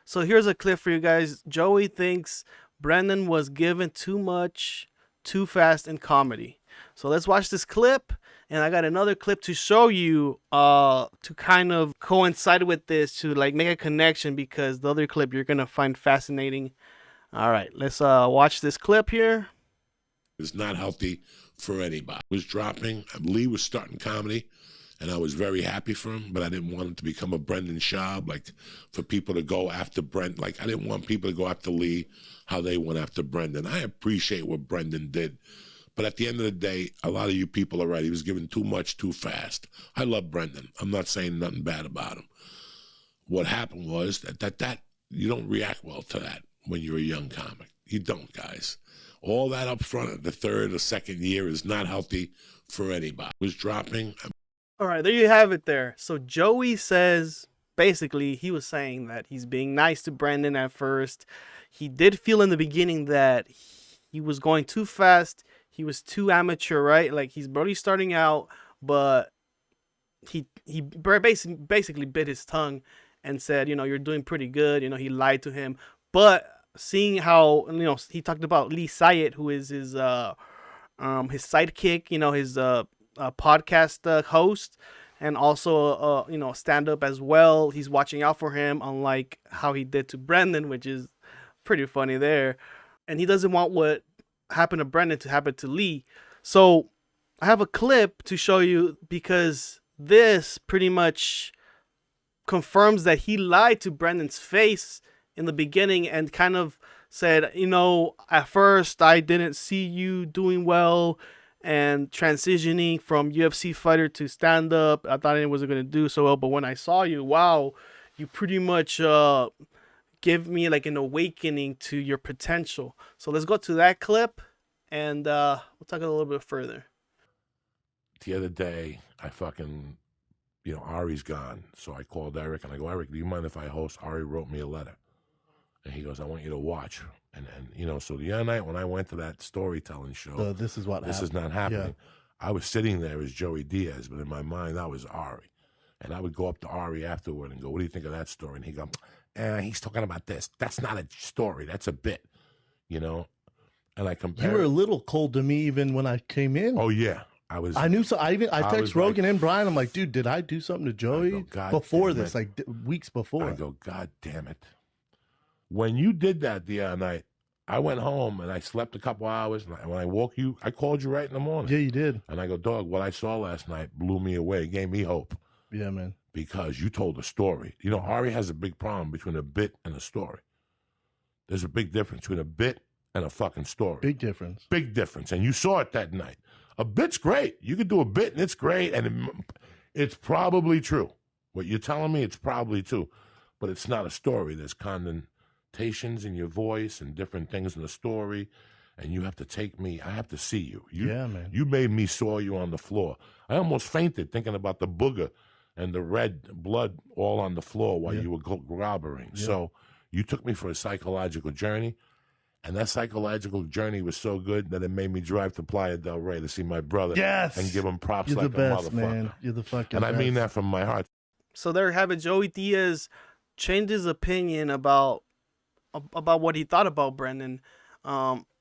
So here's a clip for you guys. Joey thinks Brendan was given too much, too fast in comedy. So let's watch this clip. And I got another clip to show you to kind of coincide with this, to like make a connection, because the other clip you're going to find fascinating. All right, let's watch this clip here. It's not healthy for anybody. It was dropping. Lee was starting comedy, and I was very happy for him, but I didn't want him to become a Brendan Schaub, like for people to go after Brent. Like, I didn't want people to go after Lee how they went after Brendan. I appreciate what Brendan did. But at the end of the day, a lot of you people are right. He was given too much too fast. I love Brendan. I'm not saying nothing bad about him. What happened was that you don't react well to that when you're a young comic. You don't, guys. All that up front of the third or second year is not healthy for anybody. It was dropping. All right, there you have it there. So Joey says, basically, he was saying that he's being nice to Brendan at first. He did feel in the beginning that he was going too fast. He was too amateur, right? Like, he's barely starting out, but he basically bit his tongue and said, you're doing pretty good. He lied to him. But seeing how, he talked about Lee Syatt, who is his sidekick, his podcast host, and also stand-up as well. He's watching out for him, unlike how he did to Brendan, which is pretty funny there. And he doesn't want what happened to Brendan to happen to Lee. So I have a clip to show you, because this pretty much confirms that he lied to Brendan's face in the beginning and kind of said, at first I didn't see you doing well and transitioning from UFC fighter to stand-up. I thought it wasn't going to do so well, but when I saw you, wow, you pretty much give me like an awakening to your potential. So let's go to that clip, and we'll talk a little bit further. The other day, I fucking, Ari's gone. So I called Eric, and I go, Eric, do you mind if I host? Ari wrote me a letter. And he goes, I want you to watch. And so the other night when I went to that storytelling show, this is not happening. Yeah. I was sitting there as Joey Diaz, but in my mind, I was Ari. And I would go up to Ari afterward and go, what do you think of that story? And he'd go, he's talking about this. That's not a story. That's a bit, And I compared. You were a little cold to me even when I came in. Oh, yeah. I knew so. I text Rogan and Brian. I'm like, dude, did I do something to Joey before this? Like weeks before. I go, God damn it. When you did that the other night, I went home and I slept a couple hours. And when I woke you, I called you right in the morning. Yeah, you did. And I go, dog, what I saw last night blew me away. It gave me hope. Yeah, man. Because you told a story. Ari has a big problem between a bit and a story. There's a big difference between a bit and a fucking story. Big difference. Big difference. And you saw it that night. A bit's great. You could do a bit and it's great. And it's probably true. What you're telling me, it's probably true. But it's not a story. There's connotations in your voice and different things in the story. And you have to take me. I have to see you. Yeah, man. You made me saw you on the floor. I almost fainted thinking about the booger and the red blood all on the floor while you were grobbering. Yeah. So you took me for a psychological journey, and that psychological journey was so good that it made me drive to Playa del Rey to see my brother and give him props. You're like the best, a motherfucker. Man. You're the fucking And I best. mean that from my heart. So there you have it. Joey Diaz changed his opinion about what he thought about Brendan.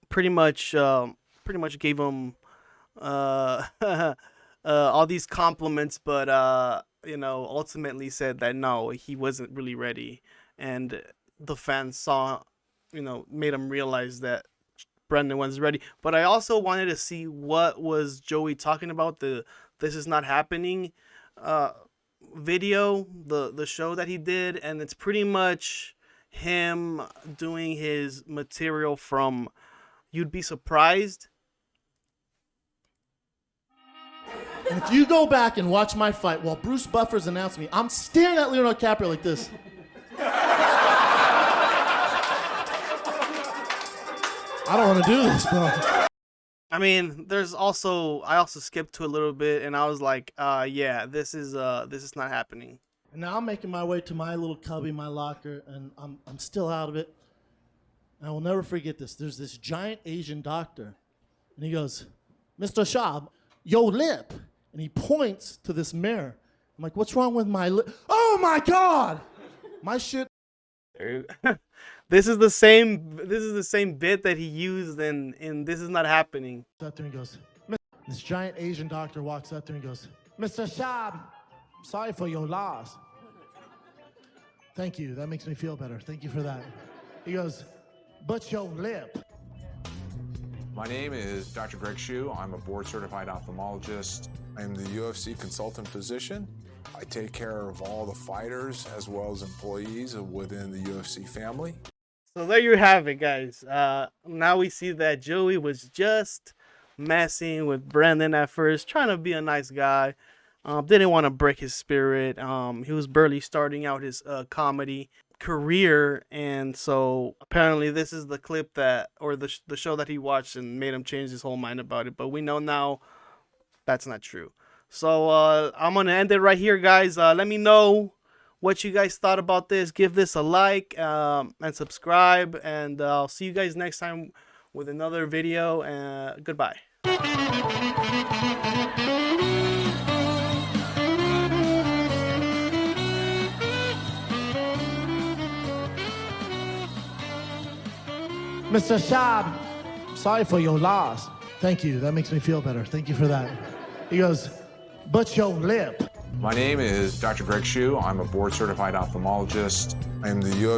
Pretty much gave him all these compliments, but ultimately said that no, he wasn't really ready, and the fans saw, made him realize that Brendan was ready. But I also wanted to see what was Joey talking about, the "This Is Not Happening" video, the show that he did, and it's pretty much him doing his material from You'd Be Surprised. And if you go back and watch my fight while Bruce Buffer's announcing me, I'm staring at Leonardo DiCaprio like this. I don't want to do this, bro. I mean, I also skipped to a little bit, and I was like, yeah, this is not happening. And now I'm making my way to my little cubby, my locker, and I'm still out of it. And I will never forget this. There's this giant Asian doctor, and he goes, Mr. Schaub, your lip. And he points to this mirror. I'm like, what's wrong with my lip? Oh, my God! My shit This is the same. This is the same bit that he used in This Is Not Happening. Up there and goes, this giant Asian doctor walks up there and goes, Mr. Schaub, sorry for your loss. Thank you. That makes me feel better. Thank you for that. He goes, but your lip. My name is Dr. Greg Shu. I'm a board-certified ophthalmologist. I'm the UFC consultant physician. I take care of all the fighters as well as employees within the UFC family. So there you have it, guys. Now we see that Joey was just messing with Brendan at first, trying to be a nice guy. Didn't want to break his spirit. He was barely starting out his comedy career, and so apparently this is the clip that, or the show that he watched and made him change his whole mind about it. But we know now that's not true. So I'm gonna end it right here, guys. Let me know what you guys thought about this. Give this a like and subscribe, and I'll see you guys next time with another video. Goodbye. Mr. Schaub, sorry for your loss. Thank you. That makes me feel better. Thank you for that. He goes, but your lip. My name is Dr. Greg Shu. I'm a board-certified ophthalmologist. I'm the UFC